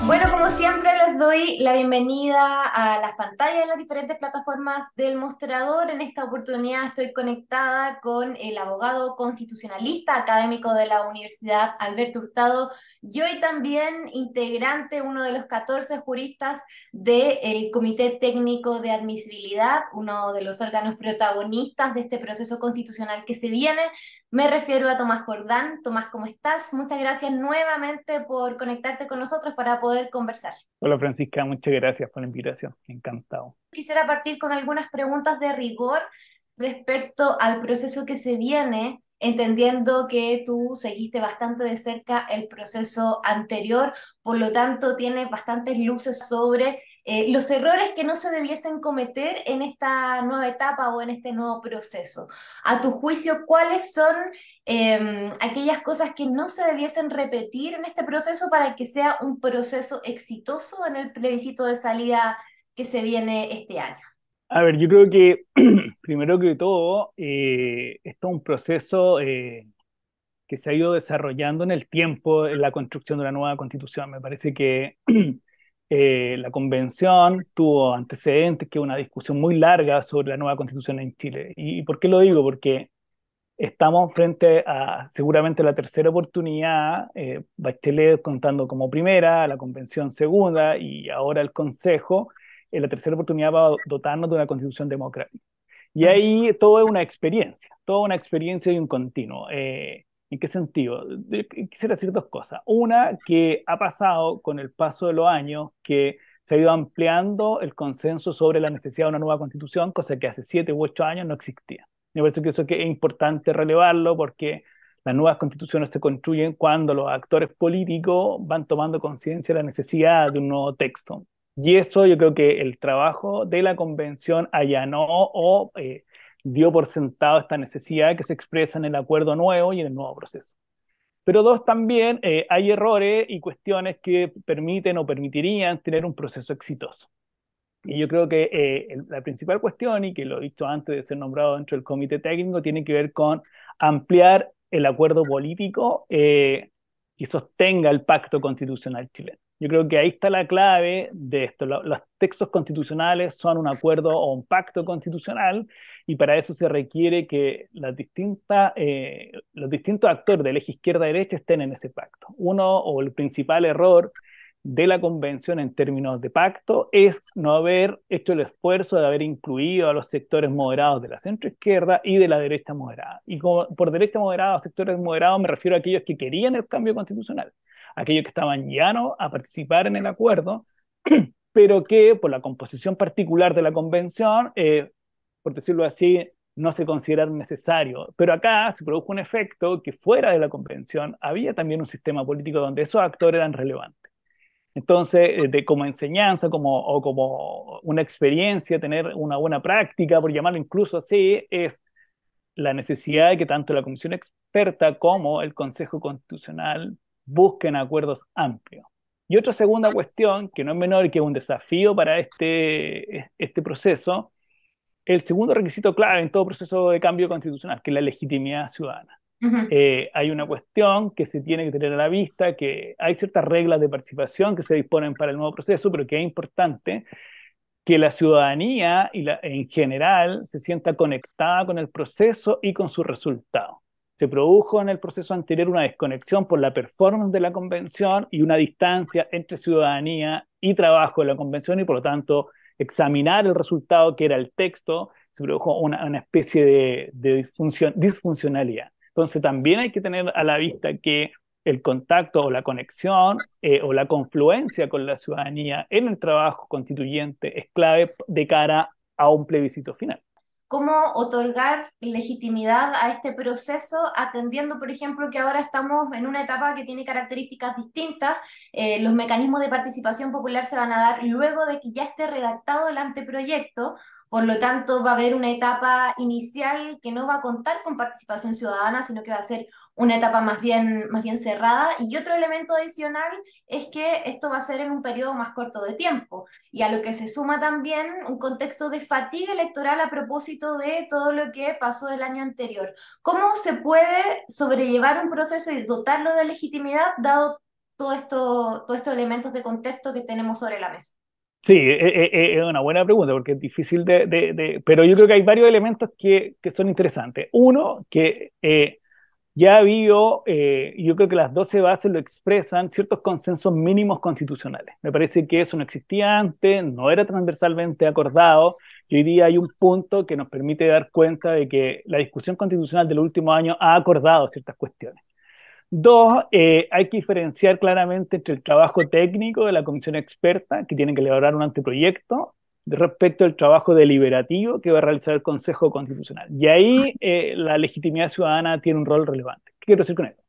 Bueno, como siempre les doy la bienvenida a las pantallas de las diferentes plataformas del mostrador. En esta oportunidad estoy conectada con el abogado constitucionalista académico de la Universidad Alberto Hurtado y hoy también integrante, uno de los 14 juristas del Comité Técnico de Admisibilidad, uno de los órganos protagonistas de este proceso constitucional que se viene. Me refiero a Tomás Jordán. Tomás, ¿cómo estás? Muchas gracias nuevamente por conectarte con nosotros para poder conversar. Hola Francisca, muchas gracias por la invitación. Encantado. Quisiera partir con algunas preguntas de rigor respecto al proceso que se viene, entendiendo que tú seguiste bastante de cerca el proceso anterior, por lo tanto tienes bastantes luces sobre los errores que no se debiesen cometer en esta nueva etapa o en este nuevo proceso. A tu juicio, ¿cuáles son aquellas cosas que no se debiesen repetir en este proceso para que sea un proceso exitoso en el plebiscito de salida que se viene este año? A ver, yo creo que primero que todo, esto es un proceso que se ha ido desarrollando en el tiempo en la construcción de una nueva constitución. Me parece que la convención tuvo antecedentes, que una discusión muy larga sobre la nueva constitución en Chile. ¿Y por qué lo digo? Porque estamos frente a seguramente la tercera oportunidad, Bachelet contando como primera, la convención segunda y ahora el Consejo, la tercera oportunidad para dotarnos de una constitución democrática. Y ahí todo es una experiencia, toda una experiencia y un continuo. ¿En qué sentido? Quisiera decir dos cosas. Una, que ha pasado con el paso de los años que se ha ido ampliando el consenso sobre la necesidad de una nueva constitución, cosa que hace 7 u 8 años no existía. Me parece que eso que es importante relevarlo porque las nuevas constituciones se construyen cuando los actores políticos van tomando conciencia de la necesidad de un nuevo texto. Y eso yo creo que el trabajo de la convención allanó o dio por sentado esta necesidad que se expresa en el acuerdo nuevo y en el nuevo proceso. Pero dos, también hay errores y cuestiones que permiten o permitirían tener un proceso exitoso. Y yo creo que la principal cuestión, y que lo he dicho antes de ser nombrado dentro del comité técnico, tiene que ver con ampliar el acuerdo político que sostenga el pacto constitucional chileno. Yo creo que ahí está la clave de esto. Los textos constitucionales son un acuerdo o un pacto constitucional y para eso se requiere que los distintos actores del eje izquierda-derecha estén en ese pacto. Uno o el principal error de la convención en términos de pacto es no haber hecho el esfuerzo de haber incluido a los sectores moderados de la centroizquierda y de la derecha moderada. Y como por derecha moderada o sectores moderados me refiero a aquellos que querían el cambio constitucional, aquellos que estaban llanos a participar en el acuerdo, pero que por la composición particular de la convención, por decirlo así, no se consideraron necesario. Pero acá se produjo un efecto que fuera de la convención había también un sistema político donde esos actores eran relevantes. Entonces, como enseñanza o como una experiencia, tener una buena práctica, por llamarlo incluso así, es la necesidad de que tanto la Comisión Experta como el Consejo Constitucional busquen acuerdos amplios. Y otra segunda cuestión, que no es menor y que es un desafío para este proceso, el segundo requisito clave en todo proceso de cambio constitucional, que es la legitimidad ciudadana. Ujú. Hay una cuestión que se tiene que tener a la vista, que hay ciertas reglas de participación que se disponen para el nuevo proceso, pero que es importante que la ciudadanía en general se sienta conectada con el proceso y con sus resultados. Se produjo en el proceso anterior una desconexión por la performance de la convención y una distancia entre ciudadanía y trabajo de la convención y por lo tanto examinar el resultado que era el texto, se produjo una especie de disfuncionalidad. Entonces también hay que tener a la vista que el contacto o la conexión o la confluencia con la ciudadanía en el trabajo constituyente es clave de cara a un plebiscito final. ¿Cómo otorgar legitimidad a este proceso, atendiendo, por ejemplo, que ahora estamos en una etapa que tiene características distintas? Los mecanismos de participación popular se van a dar luego de que ya esté redactado el anteproyecto, por lo tanto va a haber una etapa inicial que no va a contar con participación ciudadana, sino que va a ser una etapa más bien cerrada. Y otro elemento adicional es que esto va a ser en un periodo más corto de tiempo y a lo que se suma también un contexto de fatiga electoral a propósito de todo lo que pasó el año anterior. ¿Cómo se puede sobrellevar un proceso y dotarlo de legitimidad dado todos estos elementos de contexto que tenemos sobre la mesa? Sí, es una buena pregunta porque es difícil pero yo creo que hay varios elementos que son interesantes. Uno, que ya ha habido, y yo creo que las 12 bases lo expresan, ciertos consensos mínimos constitucionales. Me parece que eso no existía antes, no era transversalmente acordado, y hoy día hay un punto que nos permite dar cuenta de que la discusión constitucional del último año ha acordado ciertas cuestiones. Dos, hay que diferenciar claramente entre el trabajo técnico de la comisión experta, que tiene que elaborar un anteproyecto, respecto al trabajo deliberativo que va a realizar el Consejo Constitucional. Y ahí la legitimidad ciudadana tiene un rol relevante. ¿Qué quiero decir con esto?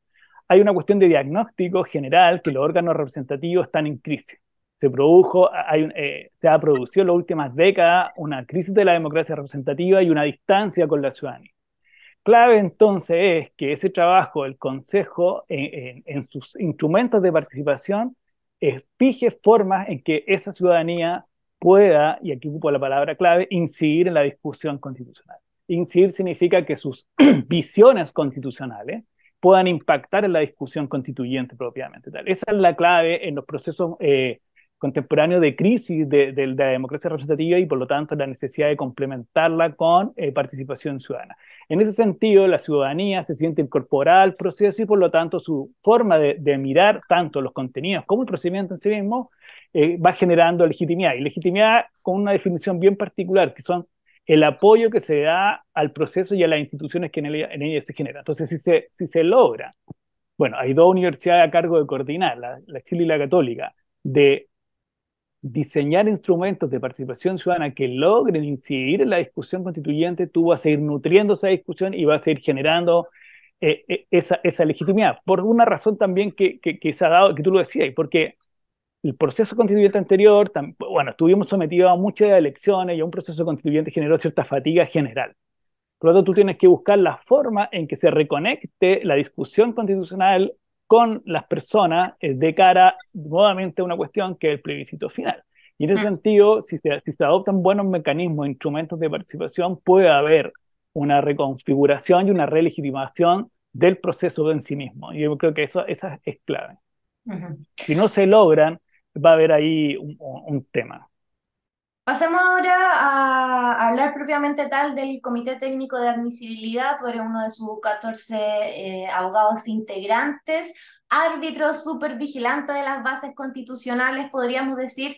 Hay una cuestión de diagnóstico general que los órganos representativos están en crisis. Se ha producido en las últimas décadas una crisis de la democracia representativa y una distancia con la ciudadanía. Clave entonces es que ese trabajo, el Consejo, en sus instrumentos de participación, fije formas en que esa ciudadanía pueda, y aquí ocupo la palabra clave, incidir en la discusión constitucional. Incidir significa que sus visiones constitucionales puedan impactar en la discusión constituyente propiamente tal. Esa es la clave en los procesos contemporáneos de crisis de la democracia representativa y por lo tanto la necesidad de complementarla con participación ciudadana. En ese sentido, la ciudadanía se siente incorporada al proceso y por lo tanto su forma de mirar tanto los contenidos como el procedimiento en sí mismo va generando legitimidad. Y legitimidad con una definición bien particular, que son el apoyo que se da al proceso y a las instituciones que en ella se generan. Entonces, si se logra, bueno, hay dos universidades a cargo de coordinar, la Chile y la Católica, de diseñar instrumentos de participación ciudadana que logren incidir en la discusión constituyente, tú vas a ir nutriendo esa discusión y vas a ir generando esa legitimidad. Por una razón también que se ha dado, que tú lo decías, porque el proceso constituyente anterior, bueno, estuvimos sometidos a muchas elecciones y a un proceso constituyente generó cierta fatiga general. Por lo tanto, tú tienes que buscar la forma en que se reconecte la discusión constitucional con las personas de cara nuevamente a una cuestión que es el plebiscito final. Y en ese sentido, si se adoptan buenos mecanismos, instrumentos de participación, puede haber una reconfiguración y una relegitimación del proceso en sí mismo. Y yo creo que esa es clave. Ujú. Si no se logran, va a haber ahí un tema. Pasemos ahora a hablar propiamente tal del Comité Técnico de Admisibilidad. Tú eres uno de sus 14 abogados integrantes, árbitro supervigilante de las bases constitucionales, podríamos decir.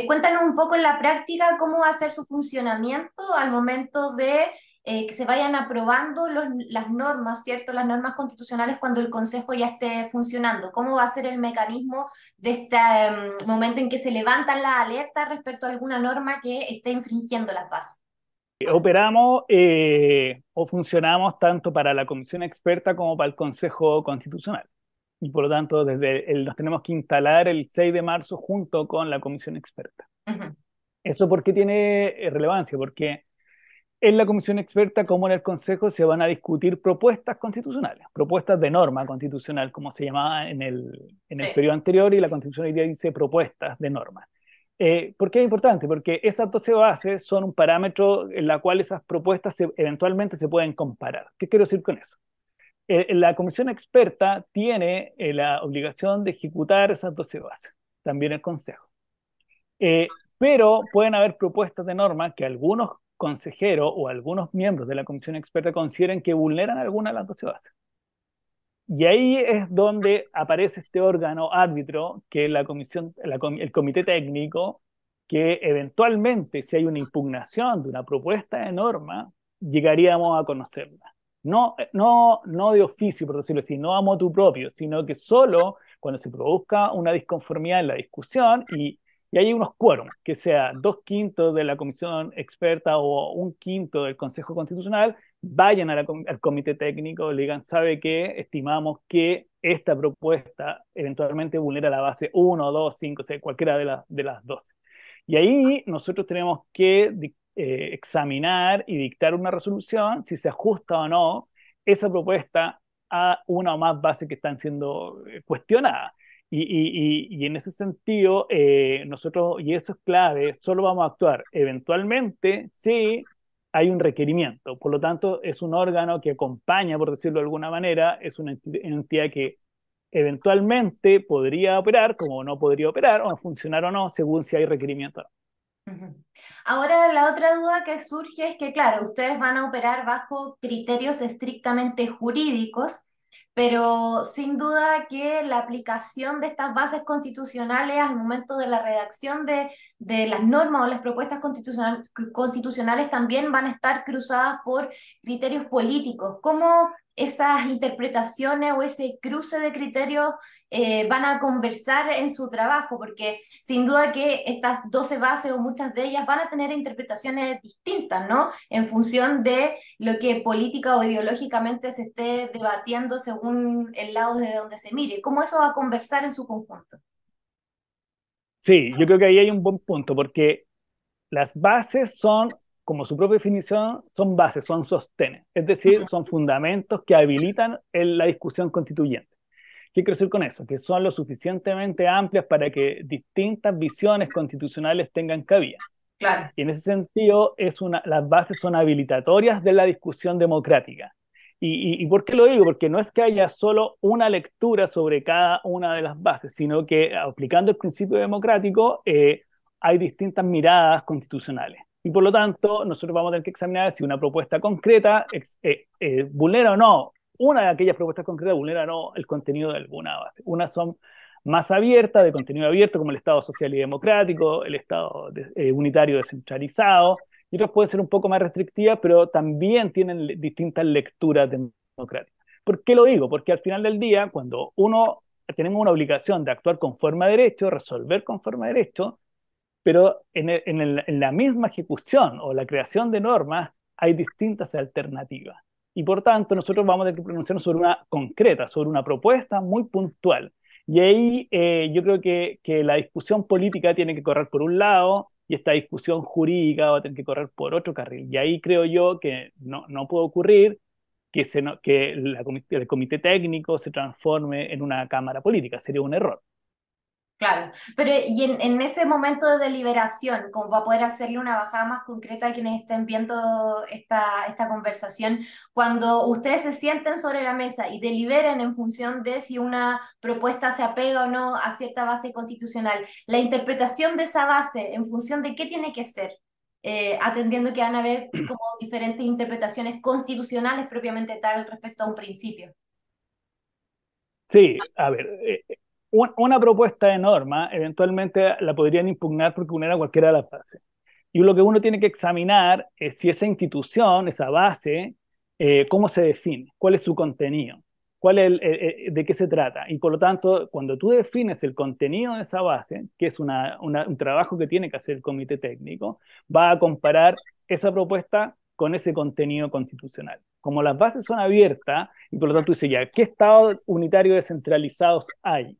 Cuéntanos un poco en la práctica cómo va a ser su funcionamiento al momento de que se vayan aprobando las normas, ¿cierto? Las normas constitucionales cuando el Consejo ya esté funcionando. ¿Cómo va a ser el mecanismo de este momento en que se levantan las alertas respecto a alguna norma que esté infringiendo las bases? Operamos o funcionamos tanto para la comisión experta como para el Consejo Constitucional. Y por lo tanto, nos tenemos que instalar el 6 de marzo junto con la comisión experta. Ujú. ¿Eso por qué tiene relevancia? Porque en la comisión experta como en el Consejo se van a discutir propuestas constitucionales, propuestas de norma constitucional, como se llamaba en Sí. el periodo anterior, y la Constitución hoy día dice propuestas de norma. ¿Por qué es importante? Porque esas 12 bases son un parámetro en la cual esas propuestas eventualmente se pueden comparar. ¿Qué quiero decir con eso? La comisión experta tiene la obligación de ejecutar esas 12 bases, también el Consejo. Pero pueden haber propuestas de norma que algunos consejeros o algunos miembros de la comisión experta consideren que vulneran alguna de las 12 bases. Y ahí es donde aparece este órgano árbitro, que es el comité técnico, que eventualmente, si hay una impugnación de una propuesta de norma, llegaríamos a conocerla. No de oficio, por decirlo así, no a motu propio, sino que solo cuando se produzca una disconformidad en la discusión y hay unos quórum, que sea 2/5 de la comisión experta o 1/5 del Consejo Constitucional, vayan al comité técnico, le digan, ¿sabe qué? Estimamos que esta propuesta eventualmente vulnera la base 1, 2, 5, 6, cualquiera de las 12. Y ahí nosotros tenemos que examinar y dictar una resolución si se ajusta o no esa propuesta a una o más bases que están siendo cuestionadas. Y en ese sentido, nosotros, y eso es clave, solo vamos a actuar eventualmente si hay un requerimiento. Por lo tanto, es un órgano que acompaña, por decirlo de alguna manera, es una entidad que eventualmente podría operar, como no podría operar, o funcionar o no, según si hay requerimiento o no. Ujú. Ahora, la otra duda que surge es que, claro, ustedes van a operar bajo criterios estrictamente jurídicos, pero sin duda que la aplicación de estas bases constitucionales al momento de la redacción de las normas o las propuestas constitucionales también van a estar cruzadas por criterios políticos. ¿Cómo esas interpretaciones o ese cruce de criterios van a conversar en su trabajo? Porque sin duda que estas 12 bases o muchas de ellas van a tener interpretaciones distintas, ¿no? En función de lo que política o ideológicamente se esté debatiendo según el lado desde donde se mire. ¿Cómo eso va a conversar en su conjunto? Sí, yo creo que ahí hay un buen punto, porque las bases son, como su propia definición, son bases, son sostenes, es decir, son fundamentos que habilitan la discusión constituyente. ¿Qué quiero decir con eso? Que son lo suficientemente amplias para que distintas visiones constitucionales tengan cabida. Claro, Y en ese sentido, las bases son habilitatorias de la discusión democrática. ¿Y por qué lo digo? Porque no es que haya solo una lectura sobre cada una de las bases, sino que aplicando el principio democrático hay distintas miradas constitucionales. Y por lo tanto, nosotros vamos a tener que examinar si una propuesta concreta vulnera o no, una de aquellas propuestas concretas vulnera o no el contenido de alguna base. Unas son más abierta, de contenido abierto, como el Estado social y democrático, el Estado unitario descentralizado, y otras pueden ser un poco más restrictivas, pero también tienen distintas lecturas democráticas. ¿Por qué lo digo? Porque al final del día, cuando tenemos una obligación de actuar conforme a derecho, resolver conforme a derecho, pero en la misma ejecución o la creación de normas hay distintas alternativas. Y por tanto, nosotros vamos a tener que pronunciarnos sobre una concreta, sobre una propuesta muy puntual. Y ahí yo creo que la discusión política tiene que correr por un lado y esta discusión jurídica va a tener que correr por otro carril. Y ahí creo yo que no puede ocurrir que el comité técnico se transforme en una cámara política. Sería un error. claro. Pero y en ese momento de deliberación, como para poder hacerle una bajada más concreta a quienes estén viendo esta conversación, cuando ustedes se sienten sobre la mesa y deliberen en función de si una propuesta se apega o no a cierta base constitucional, la interpretación de esa base en función de qué tiene que ser, atendiendo que van a haber como diferentes interpretaciones constitucionales propiamente tal respecto a un principio. Sí, a ver, una propuesta de norma eventualmente la podrían impugnar porque vulnera cualquiera de las bases. Y lo que uno tiene que examinar es si esa institución, esa base, cómo se define, cuál es su contenido, de qué se trata. Y por lo tanto, cuando tú defines el contenido de esa base, que es un trabajo que tiene que hacer el comité técnico, va a comparar esa propuesta con ese contenido constitucional. Como las bases son abiertas, y por lo tanto dice ya, ¿qué estados unitarios descentralizados hay?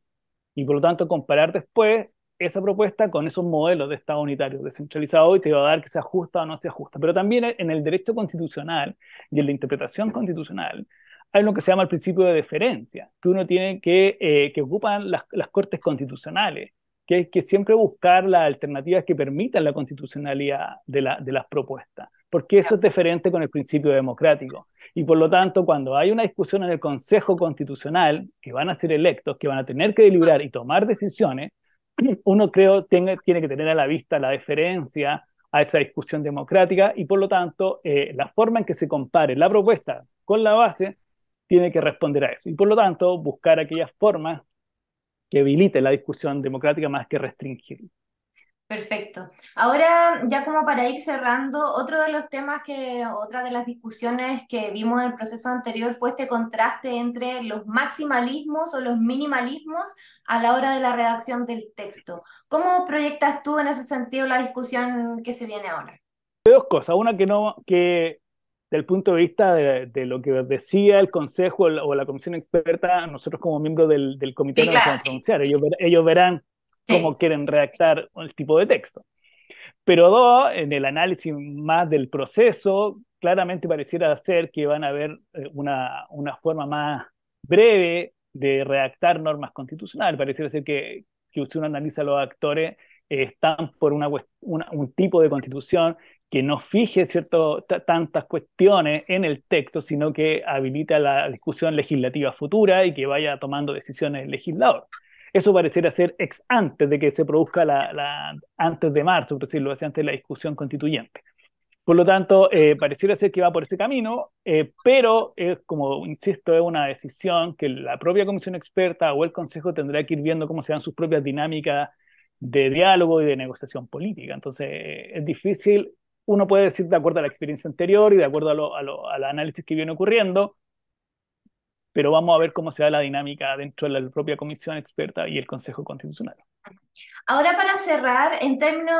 Y por lo tanto comparar después esa propuesta con esos modelos de Estado unitario descentralizado y te va a dar que se ajusta o no se ajusta. Pero también en el derecho constitucional y en la interpretación constitucional hay lo que se llama el principio de deferencia, que uno tiene que ocupan las cortes constitucionales, que hay que siempre buscar las alternativas que permitan la constitucionalidad de las propuestas, porque eso es diferente con el principio democrático. Y por lo tanto, cuando hay una discusión en el Consejo Constitucional, que van a ser electos, que van a tener que deliberar y tomar decisiones, uno creo tiene que tener a la vista la deferencia a esa discusión democrática y por lo tanto la forma en que se compare la propuesta con la base tiene que responder a eso. Y por lo tanto buscar aquellas formas que habiliten la discusión democrática más que restringirla. Perfecto. Ahora, ya como para ir cerrando, otro de los temas otra de las discusiones que vimos en el proceso anterior fue este contraste entre los maximalismos o los minimalismos a la hora de la redacción del texto. ¿Cómo proyectas tú en ese sentido la discusión que se viene ahora? Hay dos cosas. Una que del punto de vista de lo que decía el Consejo o la Comisión Experta, nosotros como miembros del comité Sí, no nos claro, podemos sí. pronunciar. Ellos verán Sí, cómo quieren redactar el tipo de texto. Pero dos, en el análisis más del proceso, claramente pareciera ser que van a haber una forma más breve de redactar normas constitucionales. Pareciera ser que si uno analiza los actores, están por un tipo de constitución que no fije tantas cuestiones en el texto, sino que habilita la discusión legislativa futura y que vaya tomando decisiones el legislador. Eso pareciera ser ex antes de que se produzca antes de marzo, por decirlo así, antes de la discusión constituyente. Por lo tanto, pareciera ser que va por ese camino, pero como insisto, es una decisión que la propia comisión experta o el Consejo tendrá que ir viendo cómo se dan sus propias dinámicas de diálogo y de negociación política. Entonces, es difícil, uno puede decir de acuerdo a la experiencia anterior y de acuerdo al análisis que viene ocurriendo, pero vamos a ver cómo se da la dinámica dentro de la propia comisión experta y el Consejo Constitucional. Ahora para cerrar, en términos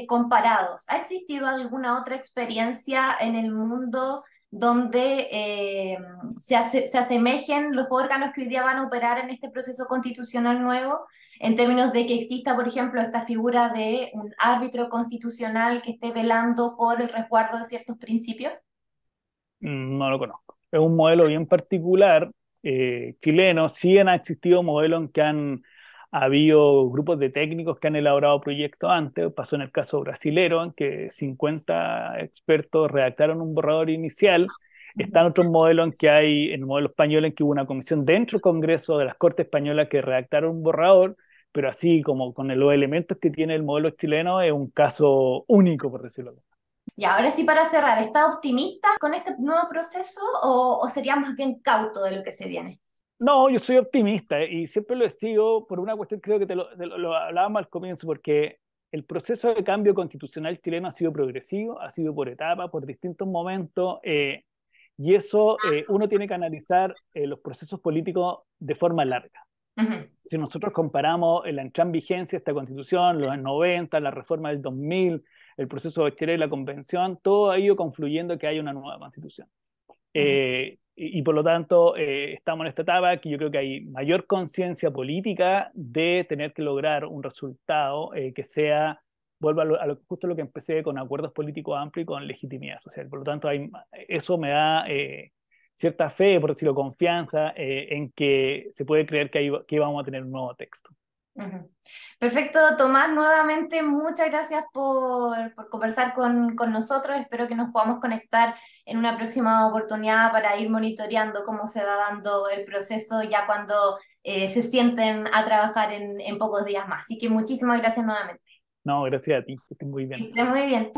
comparados, ¿ha existido alguna otra experiencia en el mundo donde se asemejen los órganos que hoy día van a operar en este proceso constitucional nuevo? En términos de que exista, por ejemplo, esta figura de un árbitro constitucional que esté velando por el resguardo de ciertos principios. No lo conozco. Es un modelo bien particular, chileno. Sí han existido modelos en que han habido grupos de técnicos que han elaborado proyectos antes. Pasó en el caso brasilero, en que 50 expertos redactaron un borrador inicial. Están otros modelos en que hay, en el modelo español, en que hubo una comisión dentro del Congreso de las Cortes Españolas que redactaron un borrador, pero así como con los elementos que tiene el modelo chileno, es un caso único, por decirlo así. Y ahora sí, para cerrar, ¿está optimista con este nuevo proceso o sería más bien cauto de lo que se viene? No, yo soy optimista, y siempre lo sigo por una cuestión, creo que lo hablábamos al comienzo, porque el proceso de cambio constitucional chileno ha sido progresivo, ha sido por etapas, por distintos momentos, y eso uno tiene que analizar los procesos políticos de forma larga. Ujú. Si nosotros comparamos la entrada en vigencia de esta constitución, los 90, la reforma del 2000, el proceso de Bachelet y la convención, todo ha ido confluyendo que haya una nueva constitución. Ujú. Y por lo tanto, estamos en esta etapa que yo creo que hay mayor conciencia política de tener que lograr un resultado que sea, vuelva justo lo que empecé con acuerdos políticos amplios y con legitimidad social. Por lo tanto, eso me da cierta fe, por decirlo, confianza en que se puede creer que vamos a tener un nuevo texto. Ujú. Perfecto, Tomás, nuevamente muchas gracias por conversar con nosotros. Espero que nos podamos conectar en una próxima oportunidad para ir monitoreando cómo se va dando el proceso ya cuando se sienten a trabajar en pocos días más. Así que muchísimas gracias nuevamente. No, gracias a ti, que estés muy Que bien. estés muy bien.